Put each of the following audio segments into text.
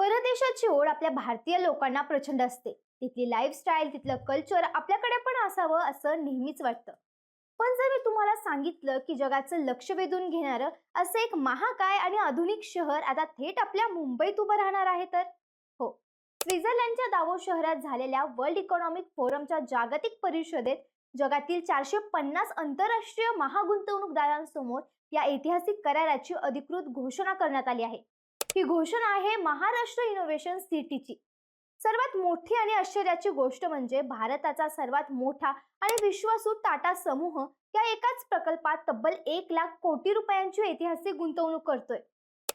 परदेशाची ओढ आपल्या भारतीय लोकांना प्रचंड असते. तिथली लाईफस्टाईल, तिथलं कल्चर आपल्याकडे पण असावं असं नेहमीच वाटतं. पण जर मी तुम्हाला सांगितलं की जगाचं लक्ष वेधून घेणारं असं एक महाकाय आणि आधुनिक शहर आता थेट आपल्या मुंबईत उभं राहणार आहे, तर हो, स्वित्झर्लंडच्या दावोस शहरात झालेल्या वर्ल्ड इकॉनॉमिक फोरमच्या जागतिक परिषदेत जगातील 450 आंतरराष्ट्रीय महागुंतवणूकदारांसमोर या ऐतिहासिक कराराची अधिकृत घोषणा करण्यात आली आहे. ही घोषणा आहे महाराष्ट्र इनोव्हेशन सिटीची. सर्वात मोठी आणि आश्चर्याची गोष्ट म्हणजे भारताचा सर्वात मोठा आणि विश्वासू टाटा समूह या एकाच प्रकल्पात तब्बल 1 लाख कोटी रुपयांची ऐतिहासिक गुंतवणूक करतोय.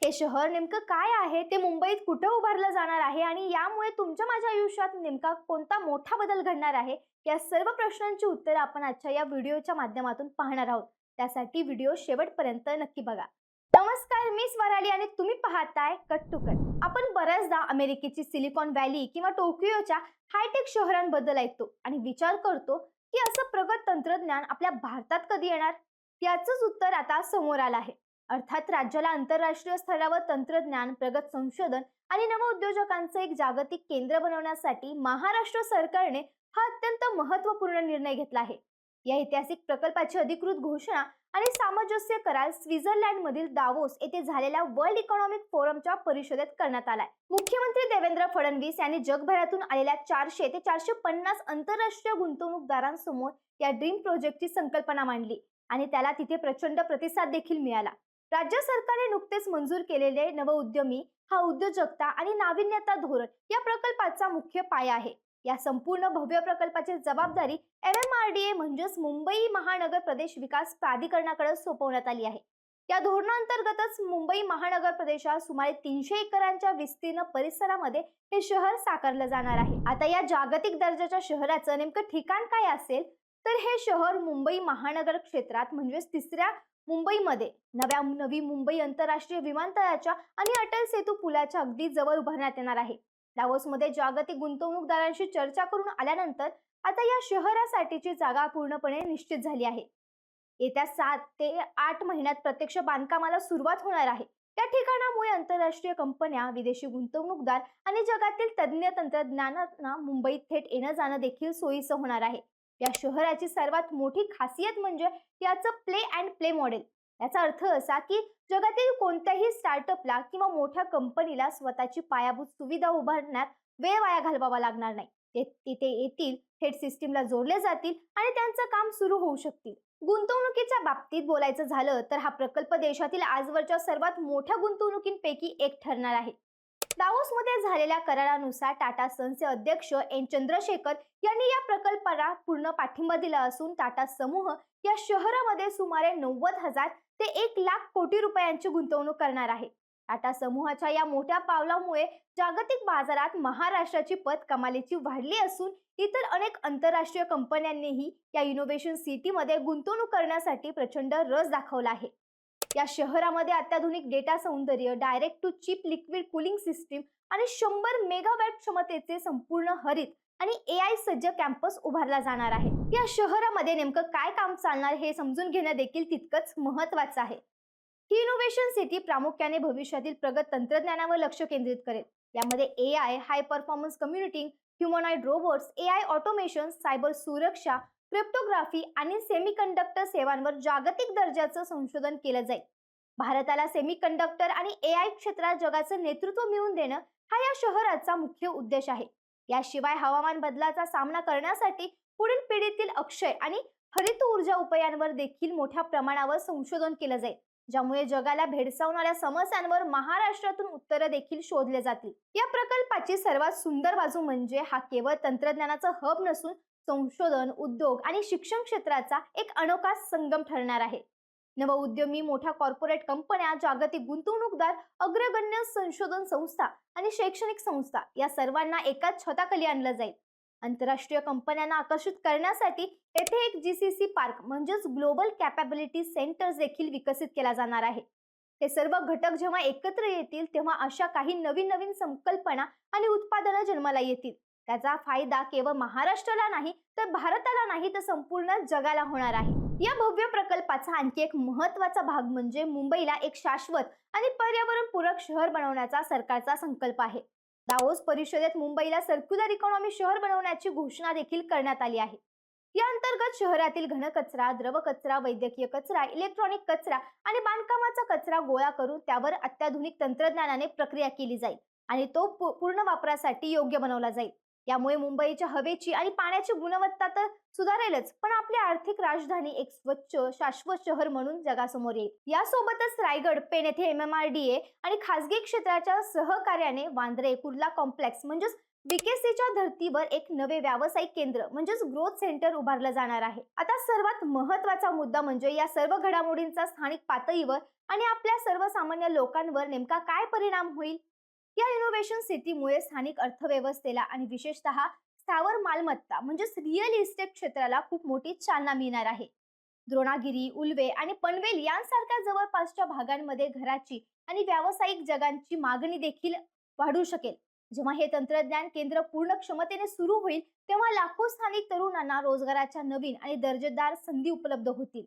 हे शहर नेमकं काय आहे, ते मुंबईत कुठं उभारलं जाणार आहे आणि यामुळे तुमच्या माझ्या आयुष्यात नेमका कोणता मोठा बदल घडणार आहे, या सर्व प्रश्नांची उत्तरं आपण आजच्या या व्हिडिओच्या माध्यमातून पाहणार आहोत. त्यासाठी व्हिडिओ शेवटपर्यंत नक्की बघा. नमस्कार, मी स्वराली आणि तुम्ही पाहताय कट टू कट. आपण बऱ्याचदा अमेरिकेची सिलिकॉन व्हॅली किंवा टोकियोच्या हायटेक शहरांबद्दल ऐकतो आणि विचार करतो की असं प्रगत तंत्रज्ञान आपल्या भारतात कधी येणार. याचंच उत्तर आता समोर आलं आहे. अर्थात राज्याला आंतरराष्ट्रीय स्तरावर तंत्रज्ञान, प्रगत संशोधन आणि नवउद्योजकांचं एक जागतिक केंद्र बनवण्यासाठी महाराष्ट्र सरकारने हा अत्यंत महत्त्वपूर्ण निर्णय घेतला आहे. या ऐतिहासिक प्रकल्पाची अधिकृत घोषणा आणि सामंजस्य करार स्वित्झर्लंडमधील दावोस येथे झालेल्या वर्ल्ड इकॉनॉमिक फोरमच्या परिषदेत करण्यात आलाय. मुख्यमंत्री देवेंद्र फडणवीस यांनी जगभरातून आलेल्या 400 ते 450 आंतरराष्ट्रीय गुंतवणूकदारांसमोर या ड्रीम प्रोजेक्टची संकल्पना मांडली आणि त्याला तिथे प्रचंड प्रतिसाद देखील मिळाला. राज्य सरकारने नुकतेच मंजूर केलेले नवउद्यमी हा उद्योजकता आणि नाविन्यता धोरण या प्रकल्पाचा मुख्य पाया आहे. या संपूर्ण भव्य प्रकल्पाची जबाबदारी MMRDA म्हणजेच मुंबई महानगर प्रदेश विकास प्राधिकरणाकडे सोपवण्यात आली आहे. या धोरणांतर्गतच मुंबई महानगर प्रदेशात सुमारे 300 एकरांच्या विस्तीर्ण परिसरामध्ये हे शहर साकारलं जाणार आहे. आता या जागतिक दर्जाच्या शहराचं नेमकं ठिकाण काय असेल, तर हे शहर मुंबई महानगर क्षेत्रात म्हणजेच तिसऱ्या मुंबईमध्ये नवी मुंबई आंतरराष्ट्रीय विमानतळाच्या आणि अटल सेतू पुलाच्या अगदी जवळ उभारण्यात येणार आहे. दावोसमध्ये जागतिक गुंतवणूकदारांशी चर्चा करून आल्यानंतर आता या शहरासाठीची जागा पूर्णपणे निश्चित झाली आहे. येत्या 7 ते 8 महिन्यात प्रत्यक्ष बांधकामाला सुरुवात होणार आहे. या ठिकाणामुळे आंतरराष्ट्रीय कंपन्या, विदेशी गुंतवणूकदार आणि जगातील तज्ज्ञ तंत्रज्ञानांना मुंबईत थेट येणं जाणं देखील सोयीचं होणार आहे. या शहराची सर्वात मोठी खासियत म्हणजे याचं प्ले अँड प्ले मॉडेल. याचा अर्थ असा की जगातील कोणत्याही स्टार्टअपला किंवा मोठ्या कंपनीला स्वतःची पायाभूत सुविधा उभारण्यात वेळ वाया घालवावा लागणार नाही. ते तिथे येतील, थेट सिस्टीमला जोडले जातील आणि त्यांचं काम सुरू होऊ शकतील. गुंतवणुकीच्या बाबतीत बोलायचं झालं तर हा प्रकल्प देशातील आजवरच्या सर्वात मोठ्या गुंतवणुकींपैकी एक ठरणार आहे. दावोसमध्ये झालेल्या करारानुसार टाटा सन्सचे अध्यक्ष एन चंद्रशेखर यांनी या प्रकल्पाला पूर्ण पाठिंबा दिला असून टाटा समूह या शहरामध्ये सुमारे 90,000 ते 1 लाख कोटी रुपयांची गुंतवणूक करणार आहे. टाटा समूहाच्या या मोठ्या पावलामुळे जागतिक बाजारात महाराष्ट्राची पत कमालीची वाढली असून इतर अनेक आंतरराष्ट्रीय कंपन्यांनीही या इनोव्हेशन सिटीमध्ये गुंतवणूक करण्यासाठी प्रचंड रस दाखवला आहे. या शहरामध्ये अत्याधुनिक डेटा सौंदर्य, direct to chip liquid cooling system आणि 100 मेगावॅट क्षमतेचे संपूर्ण हरित आणि AI सज्ज कॅम्पस उभारला जाणार आहे. या शहरामध्ये नेमकं काय काम चालणार हे समजून घेणं देखील तितकंच महत्त्वाचं आहे. ही इनोव्हेशन सिटी प्रामुख्याने भविष्यातील प्रगत तंत्रज्ञानावर लक्ष केंद्रित करेल. यामध्ये AI, high performance computing, humanoid robots, AI automation, cyber सुरक्षा, क्रिप्टोग्राफी आणि सेमीकंडक्टर सेवांवर जागतिक दर्जाचं संशोधन केलं जाईल. भारताला सेमीकंडक्टर आणि AI क्षेत्रात जगाचं नेतृत्व मिळवून देणं हा या शहराचा मुख्य उद्देश आहे. याशिवाय हवामान बदलाचा सामना करण्यासाठी पुढील पिढीतील अक्षय आणि हरित ऊर्जा उपायांवर देखील मोठ्या प्रमाणावर संशोधन केलं जाईल, ज्यामुळे जगाला भेडसावणाऱ्या समस्यांवर महाराष्ट्रातून उत्तरं देखील शोधले जातील. या प्रकल्पाची सर्वात सुंदर बाजू म्हणजे हा केवळ तंत्रज्ञानाचा हब नसून संशोधन, उद्योग आणि शिक्षण क्षेत्राचा एक अनोखा संगम ठरणार आहे. नवउद्यमी, मोठ्या कॉर्पोरेट कंपन्या, जागतिक गुंतवणूकदार, अग्रगण्य संशोधन संस्था आणि शैक्षणिक संस्था या सर्वांना एकाच छताखाली आणलं जाईल. आंतरराष्ट्रीय कंपन्यांना आकर्षित करण्यासाठी येथे एक GCC पार्क म्हणजेच ग्लोबल कॅपॅबिलिटी सेंटर्स देखील विकसित केला जाणार आहे. हे सर्व घटक जेव्हा एकत्र येतील तेव्हा अशा काही नवीन संकल्पना आणि उत्पादनं जन्माला येतील. त्याचा फायदा केवळ महाराष्ट्राला नाही तर भारताला नाही तर संपूर्ण जगाला होणार आहे. या भव्य प्रकल्पाचा आणखी एक महत्त्वाचा भाग म्हणजे मुंबईला एक शाश्वत आणि पर्यावरणपूरक शहर बनवण्याचा सरकारचा संकल्प आहे. दावोस परिषदेत मुंबईला सर्क्युलर इकॉनॉमी शहर बनवण्याची घोषणा देखील करण्यात आली आहे. या अंतर्गत शहरातील घनकचरा, द्रव कचरा, वैद्यकीय कचरा, इलेक्ट्रॉनिक कचरा आणि बांधकामाचा कचरा गोळा करून त्यावर अत्याधुनिक तंत्रज्ञानाने प्रक्रिया केली जाईल आणि तो पूर्ण वापरासाठी योग्य बनवला जाईल. यामुळे मुंबईच्या हवेची आणि पाण्याची गुणवत्ता तर सुधारेलच, पण आपली आर्थिक राजधानी एक स्वच्छ शाश्वत शहर म्हणून जगासमोर येईल. यासोबतच रायगड पेण येथे MMRDA आणि खासगी क्षेत्राच्या सहकार्याने वांद्रे कुर्ला कॉम्प्लेक्स म्हणजेच बीकेसीच्या धर्तीवर एक नवे व्यावसायिक केंद्र म्हणजेच ग्रोथ सेंटर उभारलं जाणार आहे. आता सर्वात महत्त्वाचा मुद्दा म्हणजे या सर्व घडामोडींचा स्थानिक पातळीवर आणि आपल्या सर्वसामान्य लोकांवर नेमका काय परिणाम होईल. या इनोव्हेशन सिटीमुळे स्थानिक अर्थव्यवस्थेला आणि विशेषतः स्थावर मालमत्ता म्हणजेच रिअल इस्टेट क्षेत्राला खूप मोठी चालना मिळणार आहे. द्रोणागिरी, उल्वे आणि पनवेल यांसारख्या जवळपासच्या भागांमध्ये घराची आणि व्यावसायिक जगांची मागणी देखील वाढू शकेल. जेव्हा हे तंत्रज्ञान केंद्र पूर्ण क्षमतेने सुरू होईल तेव्हा लाखो स्थानिक तरुणांना रोजगाराच्या नवीन आणि दर्जेदार संधी उपलब्ध होतील.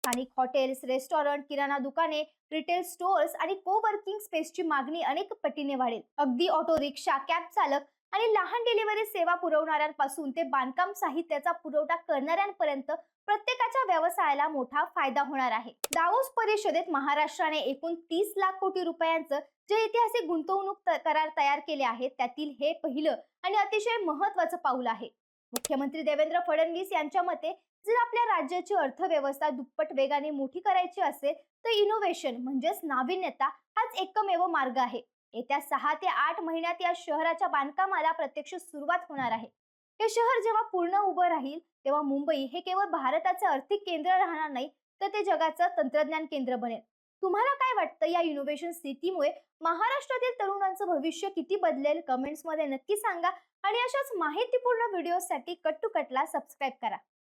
स्थानिक हॉटेल्स, रेस्टॉरंट, किराणा दुकाने, रिटेल स्टोअर्स आणि कोवर्किंग स्पेसची मागणी अनेक पटीने वाढेल. अगदी ऑटो रिक्षा, कॅब चालक आणि लहान डिलिव्हरी सेवा पुरवणाऱ्यांपासून ते बांधकाम साहित्याचा पुरवठा करणाऱ्यांपर्यंत प्रत्येकाच्या व्यवसायाला मोठा फायदा होणार आहे. दावोस परिषदेत महाराष्ट्राने एकूण 30 लाख कोटी रुपयांचं जे ऐतिहासिक गुंतवणूक करार तयार केले आहेत त्यातील हे पहिलं आणि अतिशय महत्त्वाचं पाऊल आहे. मुख्यमंत्री देवेंद्र फडणवीस यांच्या मते जर आपल्या राज्याची अर्थव्यवस्था दुप्पट वेगाने मोठी करायची असेल तर इनोव्हेशन म्हणजेच नाविन्यता हाच एकमेव मार्ग आहे. येत्या 6 ते 8 महिन्यात या शहराच्या बांधकामाला प्रत्यक्ष सुरुवात होणार आहे. हे शहर जेव्हा पूर्ण उभं राहील तेव्हा मुंबई हे केवळ भारताचे आर्थिक केंद्र राहणार नाही तर ते जगाचं तंत्रज्ञान केंद्र बनेल. तुम्हाला काय वाटतं या इनोव्हेशन सिटीमुळे महाराष्ट्रातील तरुणांचं भविष्य किती बदलेल? कमेंट्समध्ये नक्की सांगा आणि अशाच माहितीपूर्ण व्हिडिओसाठी कट टू कटला सबस्क्राईब करा.